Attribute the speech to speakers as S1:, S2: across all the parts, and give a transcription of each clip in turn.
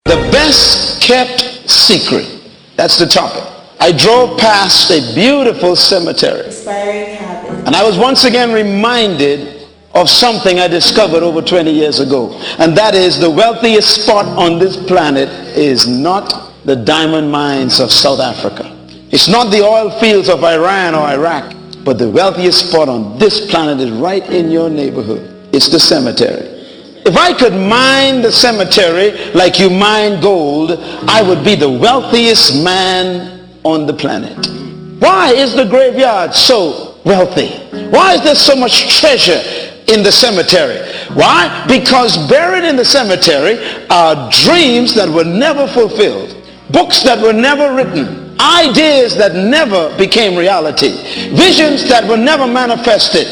S1: The best kept secret. That's the topic. I drove past a beautiful cemetery.
S2: Inspiring habits.
S1: And I was once again reminded of something I discovered over 20 years ago. And that is, the wealthiest spot on this planet is not the diamond mines of South Africa. It's not the oil fields of Iran or Iraq. But the wealthiest spot on this planet is right in your neighborhood. It's the cemetery. If I could mine the cemetery like you mine gold, I would be the wealthiest man on the planet. Why is the graveyard so wealthy? Why is there so much treasure in the cemetery? Why? Because buried in the cemetery are dreams that were never fulfilled, books that were never written, ideas that never became reality, visions that were never manifested.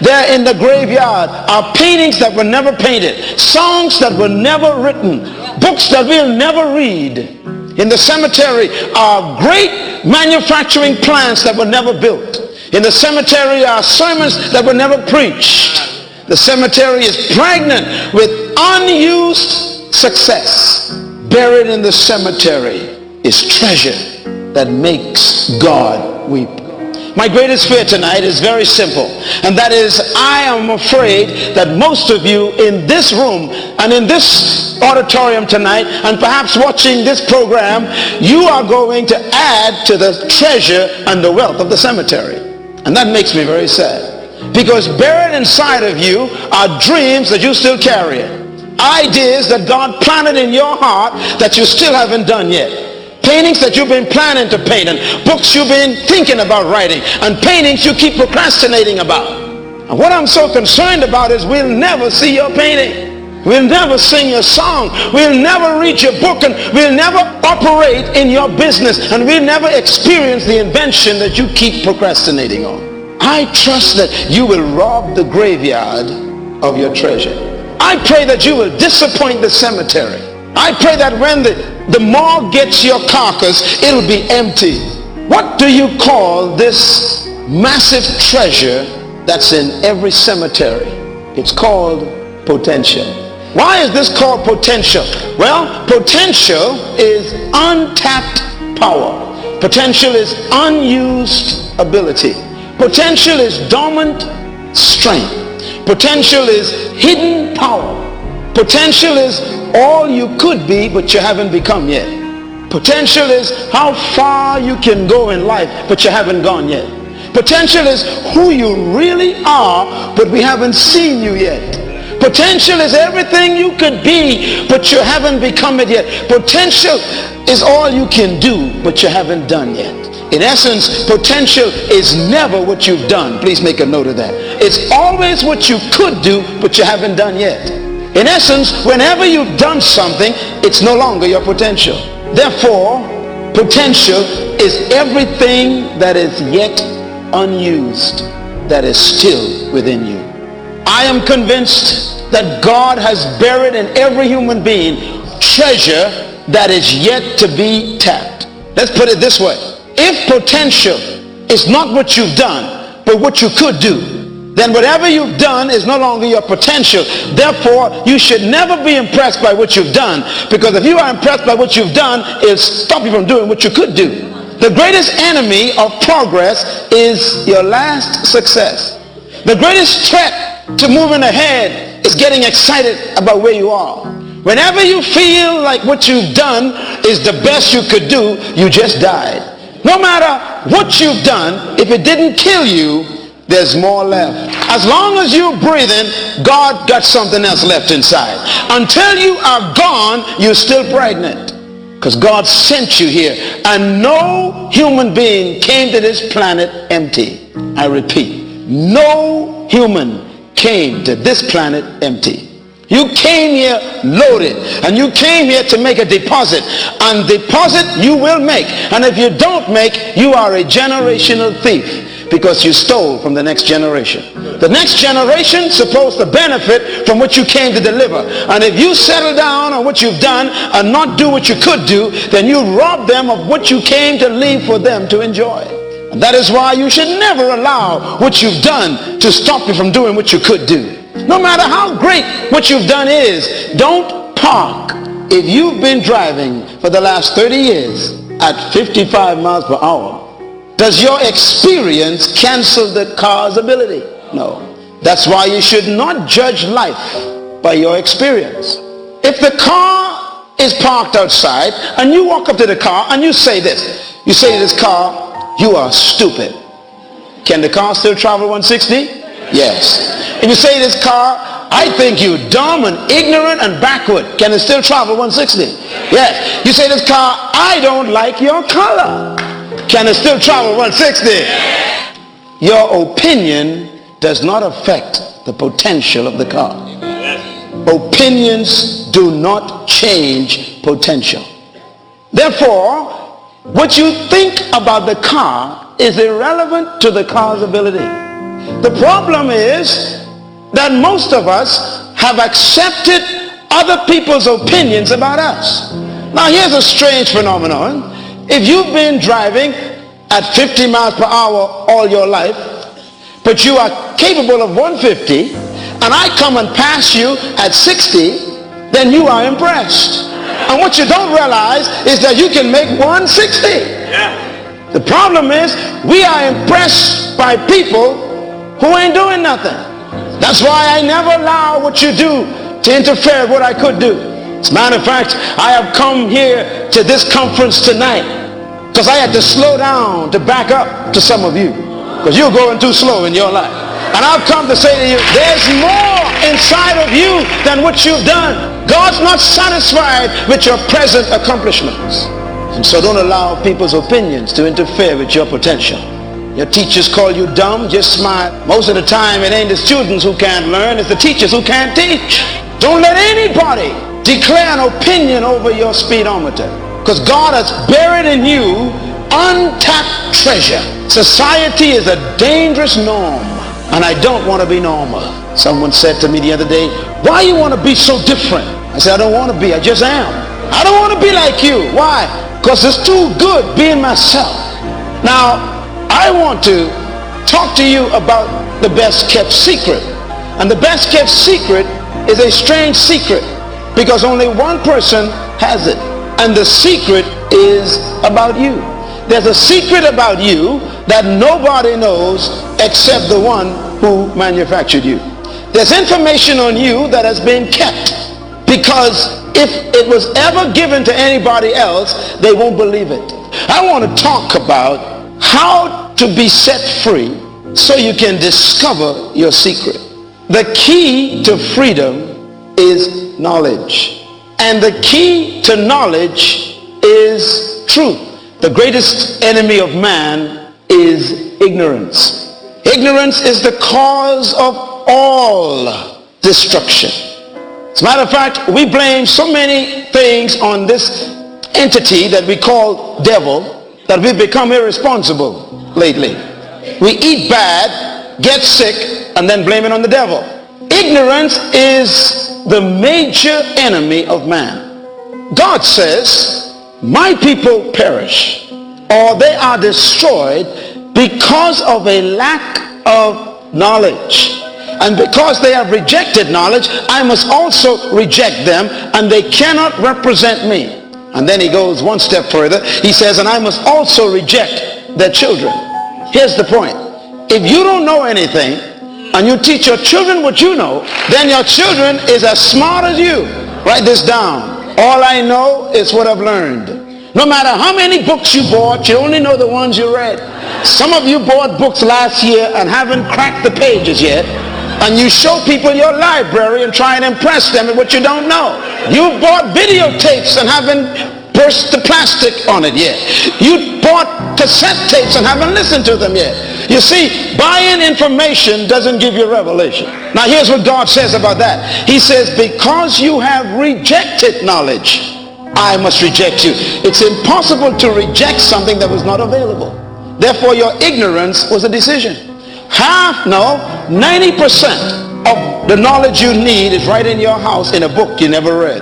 S1: There in the graveyard are paintings that were never painted, songs that were never written, books that we'll never read. In the cemetery are great manufacturing plants that were never built. In the cemetery are sermons that were never preached. The cemetery is pregnant with unused success. Buried in the cemetery is treasure that makes God weep. My greatest fear tonight is very simple, and that is, I am afraid that most of you in this room and in this auditorium tonight, and perhaps watching this program, you are going to add to the treasure and the wealth of the cemetery. And that makes me very sad, because buried inside of you are dreams that you still carry, ideas that God planted in your heart that you still haven't done yet. Paintings that you've been planning to paint, and books you've been thinking about writing, and paintings you keep procrastinating about. And what I'm so concerned about is we'll never see your painting. We'll never sing your song. We'll never read your book, and we'll never operate in your business, and we'll never experience the invention that you keep procrastinating on. I trust that you will rob the graveyard of your treasure. I pray that you will disappoint the cemetery. I pray that when the morgue gets your carcass, it'll be empty. What do you call this massive treasure that's in every cemetery? It's called potential. Why is this called potential? Well, potential is untapped power. Potential is unused ability. Potential is dormant strength. Potential is hidden power. Potential is all you could be but you haven't become yet. Potential is how far you can go in life but you haven't gone yet. Potential is who you really are but we haven't seen you yet. Potential is everything you could be but you haven't become it yet. Potential is all you can do but you haven't done yet. In essence, potential is never what you've done. Please make a note of that. It's always what you could do but you haven't done yet. In essence, whenever you've done something, it's no longer your potential. Therefore, potential is everything that is yet unused, that is still within you. I am convinced that God has buried in every human being treasure that is yet to be tapped. Let's put it this way. If potential is not what you've done, but what you could do, then whatever you've done is no longer your potential. Therefore, you should never be impressed by what you've done, because if you are impressed by what you've done, it'll stop you from doing what you could do. The greatest enemy of progress is your last success. The greatest threat to moving ahead is getting excited about where you are. Whenever you feel like what you've done is the best you could do, you just died. No matter what you've done, if it didn't kill you, there's more left. As long as you're breathing, God got something else left inside. Until you are gone, you're still pregnant, because God sent you here. And no human being came to this planet empty. I repeat, no human came to this planet empty. You came here loaded, and you came here to make a deposit, and deposit you will make. And if you don't make, you are a generational thief, because you stole from the next generation. The next generation is supposed to benefit from what you came to deliver. And if you settle down on what you've done and not do what you could do, then you rob them of what you came to leave for them to enjoy. And that is why you should never allow what you've done to stop you from doing what you could do. No matter how great what you've done is, don't park if you've been driving for the last 30 years at 55 miles per hour, does your experience cancel the car's ability? No. That's why you should not judge life by your experience. If the car is parked outside and you walk up to the car and you say this, you say to this car, you are stupid. Can the car still travel 160? Yes. If you say to this car, I think you dumb and ignorant and backward, can it still travel 160? Yes. You say to this car, I don't like your color. Can it still travel 160? Your opinion does not affect the potential of the car. Opinions do not change potential. Therefore, what you think about the car is irrelevant to the car's ability. The problem is that most of us have accepted other people's opinions about us. Now here's a strange phenomenon. If you've been driving at 50 miles per hour all your life, but you are capable of 150, and I come and pass you at 60, then you are impressed. And what you don't realize is that you can make 160. Yeah. The problem is we are impressed by people who ain't doing nothing. That's why I never allow what you do to interfere with what I could do. As a matter of fact, I have come here to this conference tonight because I had to slow down to back up to some of you, because you're going too slow in your life. And I've come to say to you, there's more inside of you than what you've done. God's not satisfied with your present accomplishments. And so don't allow people's opinions to interfere with your potential. Your teachers call you dumb, just smile. Most of the time it ain't the students who can't learn, it's the teachers who can't teach. Don't let anybody declare an opinion over your speedometer, because God has buried in you untapped treasure. Society is a dangerous norm, and I don't want to be normal. Someone said to me the other day, why you want to be so different? I said, I don't want to be, I just am. I don't want to be like you. Why? Because it's too good being myself. Now, I want to talk to you about the best kept secret. And the best kept secret is a strange secret, because only one person has it. And the secret is about you. There's a secret about you that nobody knows except the one who manufactured you. There's information on you that has been kept, because if it was ever given to anybody else, they won't believe it. I want to talk about how to be set free so you can discover your secret. The key to freedom is knowledge. And the key to knowledge is truth. The greatest enemy of man is ignorance. Ignorance is the cause of all destruction. As a matter of fact, we blame so many things on this entity that we call devil that we've become irresponsible lately. We eat bad, get sick, and then blame it on the devil. Ignorance is the major enemy of man. God says, my people perish, or they are destroyed because of a lack of knowledge. And because they have rejected knowledge, I must also reject them, and they cannot represent me. And then he goes one step further. He says, and I must also reject their children. Here's the point. If you don't know anything, and you teach your children what you know, then your children is as smart as you. Write this down. All I know is what I've learned. No matter how many books you bought, you only know the ones you read. Some of you bought books last year and haven't cracked the pages yet. And you show people your library and try and impress them with what you don't know. You bought videotapes and haven't burst the plastic on it yet. You bought cassette tapes and haven't listened to them yet. You see, buying information doesn't give you revelation. Now here's what God says about that. He says, because you have rejected knowledge, I must reject you. It's impossible to reject something that was not available. Therefore, your ignorance was a decision. 90% of the knowledge you need is right in your house in a book you never read.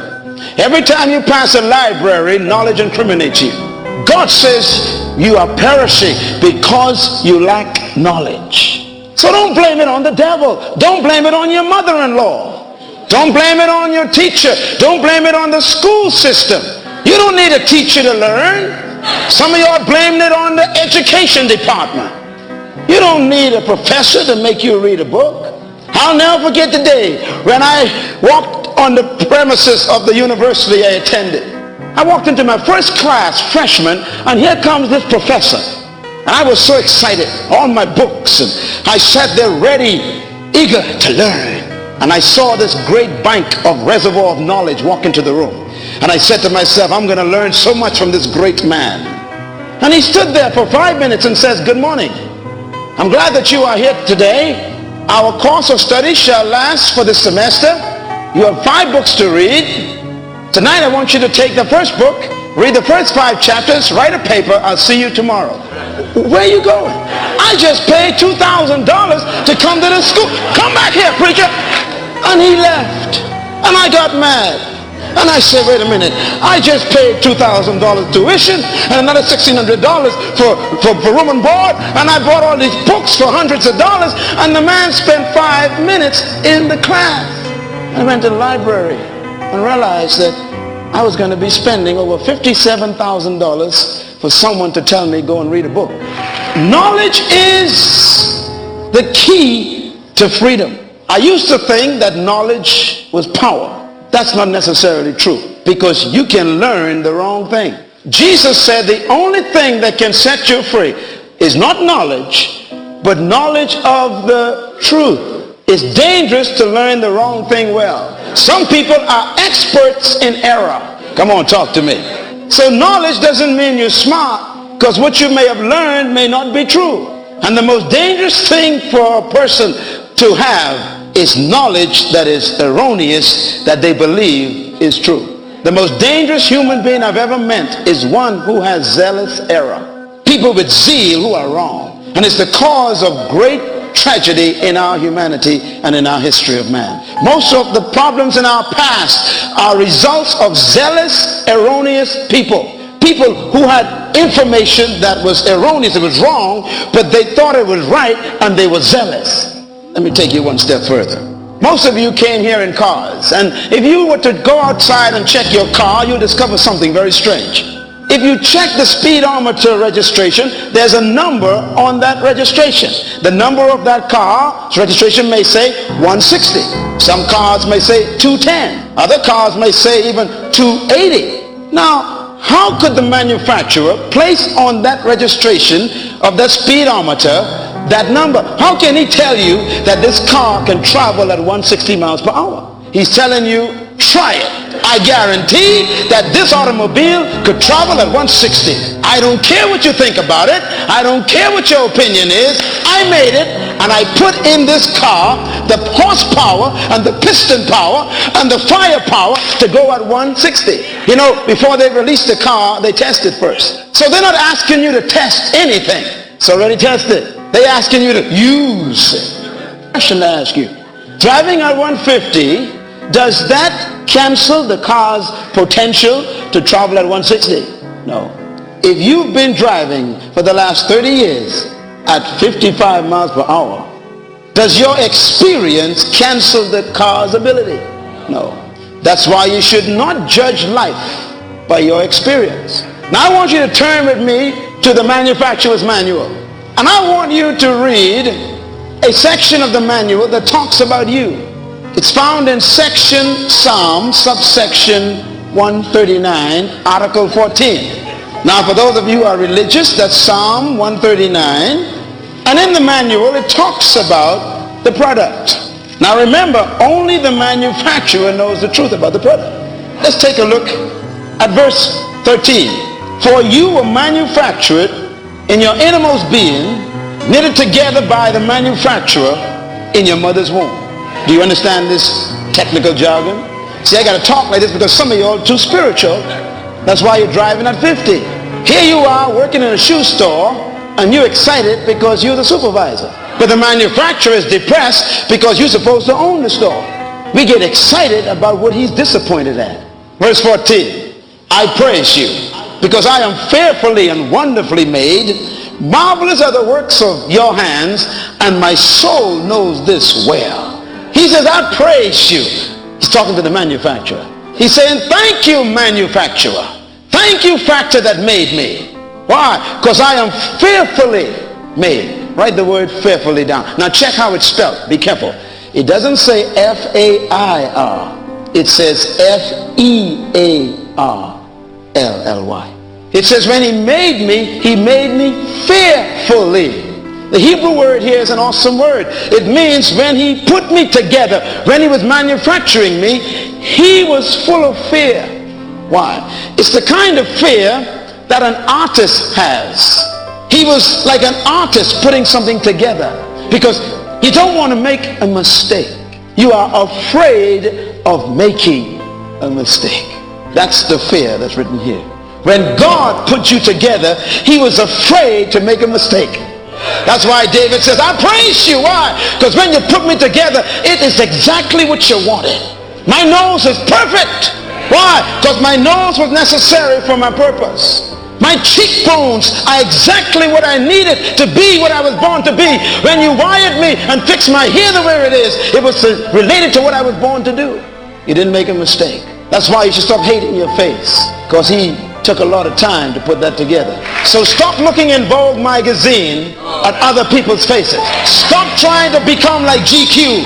S1: Every time you pass a library, knowledge incriminates you. God says you are perishing because you lack knowledge. So don't blame it on the devil. Don't blame it on your mother-in-law. Don't blame it on your teacher. Don't blame it on the school system. You don't need a teacher to learn. Some of y'all blaming it on the education department. You don't need a professor to make you read a book. I'll never forget the day when I walked on the premises of the university I attended. I walked into my first class, freshman, and here comes this professor. And I was so excited, all my books, and I sat there ready, eager to learn. And I saw this great bank of reservoir of knowledge walk into the room. And I said to myself, I'm going to learn so much from this great man. And he stood there for 5 minutes and says, good morning. I'm glad that you are here today. Our course of study shall last for this semester. You have 5 books to read. Tonight I want you to take the first book, read the first 5 chapters, write a paper. I'll see you tomorrow. Where are you going? I just paid $2,000 to come to the school. Come back here, preacher. And he left. And I got mad. And I said, wait a minute. I just paid $2,000 tuition and another $1,600 for room and board. And I bought all these books for hundreds of dollars. And the man spent 5 minutes in the class. I went to the library and realized that I was going to be spending over $57,000 for someone to tell me go and read a book. Knowledge is the key to freedom. I used to think that knowledge was power. That's not necessarily true, because you can learn the wrong thing. Jesus said the only thing that can set you free is not knowledge, but knowledge of the truth. It's dangerous to learn the wrong thing well. Some people are experts in error. Come on, talk to me. So knowledge doesn't mean you're smart, because what you may have learned may not be true. And the most dangerous thing for a person to have is knowledge that is erroneous, that they believe is true. The most dangerous human being I've ever met is one who has zealous error. People with zeal who are wrong. And it's the cause of great tragedy in our humanity and in our history of man. Most of the problems in our past are results of zealous, erroneous people. People who had information that was erroneous, it was wrong, but they thought it was right and they were zealous. Let me take you one step further. Most of you came here in cars, and if you were to go outside and check your car, you'll discover something very strange. If you check the speedometer registration, there's a number on that registration. The number of that car's registration may say 160. Some cars may say 210. Other cars may say even 280. Now, how could the manufacturer place on that registration of that speedometer that number? How can he tell you that this car can travel at 160 miles per hour? He's telling you, try it. I guarantee that this automobile could travel at 160. I don't care what you think about it. I don't care what your opinion is. I made it, and I put in this car the horsepower and the piston power and the firepower to go at 160. You know, before they release the car, they test it first. So they're not asking you to test anything. It's already tested. They're asking you to use it. Question to ask you. Driving at 150, does that cancel the car's potential to travel at 160? No. If you've been driving for the last 30 years at 55 miles per hour, does your experience cancel the car's ability? No. That's why you should not judge life by your experience. Now I want you to turn with me to the manufacturer's manual. And I want you to read a section of the manual that talks about you. It's found in section Psalm, subsection 139, article 14. Now for those of you who are religious, that's Psalm 139. And in the manual it talks about the product. Now remember, only the manufacturer knows the truth about the product. Let's take a look at verse 13. For you were manufactured in your innermost being, knitted together by the manufacturer in your mother's womb. Do you understand this technical jargon? See, I got to talk like this because some of you are too spiritual. That's why you're driving at 50. Here you are working in a shoe store and you're excited because you're the supervisor. But the manufacturer is depressed because you're supposed to own the store. We get excited about what he's disappointed at. Verse 14. I praise you because I am fearfully and wonderfully made. Marvelous are the works of your hands, and my soul knows this well. He says, I praise you He's talking to the manufacturer. He's saying, thank you, manufacturer. Thank you, factor that made me. Why? Because I am fearfully made. Write the word fearfully down. Now check how it's spelled. Be careful. It doesn't say F-A-I-R. It says F-E-A-R-L-L-Y. It says when he made me fearfully. The Hebrew word here is an awesome word. It means when he put me together, when he was manufacturing me, he was full of fear. Why? It's the kind of fear that an artist has. He was like an artist putting something together because you don't want to make a mistake. You are afraid of making a mistake. That's the fear that's written here. When God put you together, he was afraid to make a mistake. That's why David says, I praise you. Why? Because when you put me together, it is exactly what you wanted. My nose is perfect. Why? Because my nose was necessary for my purpose. My cheekbones are exactly what I needed to be what I was born to be. When you wired me and fixed my hair the way it is, it was related to what I was born to do. You didn't make a mistake. That's why you should stop hating your face, because he took a lot of time to put that together. So stop looking in Vogue magazine at other people's faces. Stop trying to become like GQ.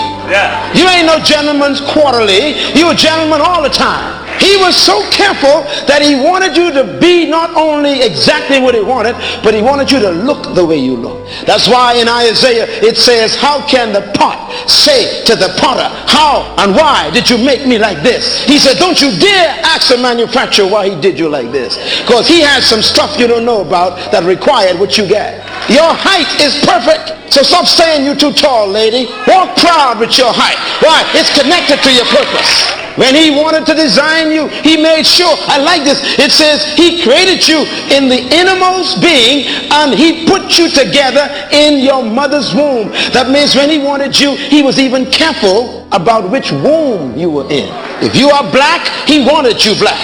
S1: You ain't no Gentleman's Quarterly. You a gentleman all the time. He was so careful that he wanted you to be not only exactly what he wanted, but he wanted you to look the way you look. That's why in Isaiah it says, how can the pot say to the potter, how and why did you make me like this? He said, don't you dare ask the manufacturer why he did you like this, because he has some stuff you don't know about that required what you got. Your height is perfect. So stop saying you're too tall, lady. Walk proud with your height. Why? It's connected to your purpose. When he wanted to design you, he made sure, I like this, it says he created you in the innermost being and he put you together in your mother's womb. That means when he wanted you, he was even careful about which womb you were in. If you are black, he wanted you black.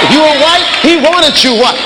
S1: If you were white, he wanted you white.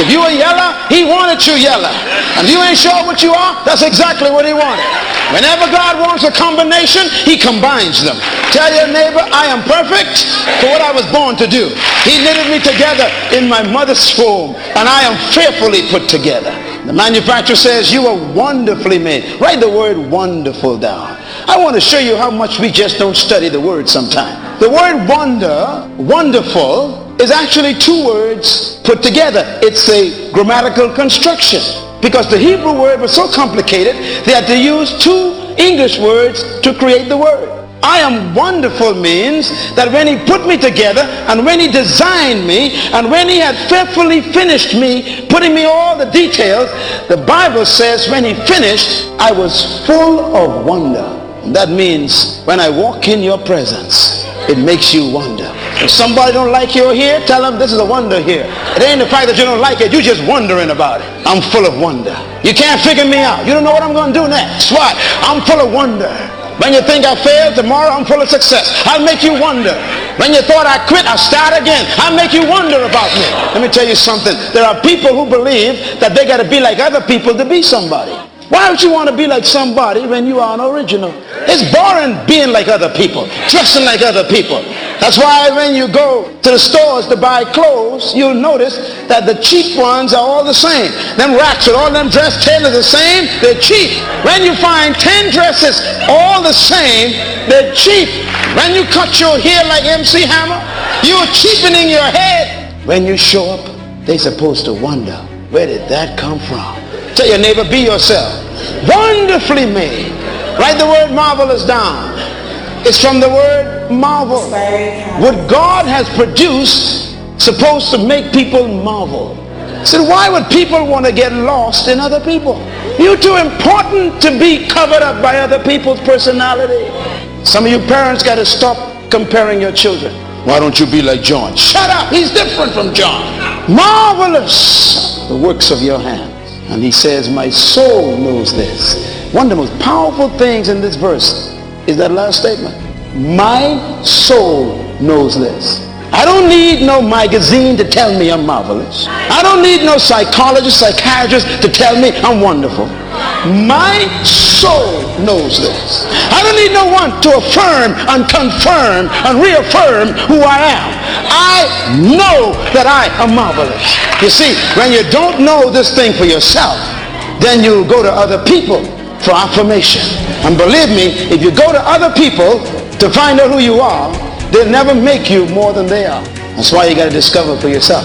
S1: If you were yellow, he wanted you yellow. And if you ain't sure what you are, that's exactly what he wanted. Whenever God wants a combination, he combines them. Tell your neighbor, I am perfect for what I was born to do. He knitted me together in my mother's womb, and I am fearfully put together. The manufacturer says you are wonderfully made. Write the word wonderful down. I want to show you how much we just don't study the word sometimes. The word wonder, wonderful, is actually two words put together. It's a grammatical construction, because the Hebrew word was so complicated they had to use two English words to create the word. I am wonderful means that when he put me together and when he designed me and when he had faithfully finished me, putting me all the details, the Bible says when he finished, I was full of wonder. And that means when I walk in your presence, it makes you wonder. If somebody don't like you here, tell them this is a wonder here. It ain't the fact that you don't like it, you're just wondering about it. I'm full of wonder. You can't figure me out. You don't know what I'm going to do next. Why? I'm full of wonder. When you think I failed, tomorrow I'm full of success. I'll make you wonder. When you thought I quit, I'll start again. I'll make you wonder about me. Let me tell you something. There are people who believe that they got to be like other people to be somebody. Why would you want to be like somebody when you are an original? It's boring being like other people, dressing like other people. That's why when you go to the stores to buy clothes, you'll notice that the cheap ones are all the same. Them racks with all them dress tailors the same, they're cheap. When you find 10 dresses all the same, they're cheap. When you cut your hair like MC Hammer, you're cheapening your head. When you show up, they're supposed to wonder, where did that come from? Tell your neighbor, be yourself. Wonderfully made. Write the word marvelous down. It's from the word marvel. What God has produced supposed to make people marvel. So why would people want to get lost in other people? You're too important to be covered up by other people's personality. Some of you parents got to stop comparing your children. Why don't you be like John? Shut up, he's different from John. Marvelous, the works of your hands. And he says, my soul knows this. One of the most powerful things in this verse is that last statement. My soul knows this. I don't need no magazine to tell me I'm marvelous. I don't need no psychologist, psychiatrist to tell me I'm wonderful. My soul knows this. I don't need no one to affirm and confirm and reaffirm who I am. I know that I am marvelous. You see, when you don't know this thing for yourself, then you go to other people for affirmation. And believe me, if you go to other people to find out who you are, they'll never make you more than they are. That's why you got to discover for yourself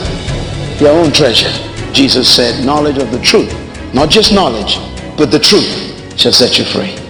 S1: your own treasure. Jesus said, knowledge of the truth, not just knowledge, but the truth shall set you free.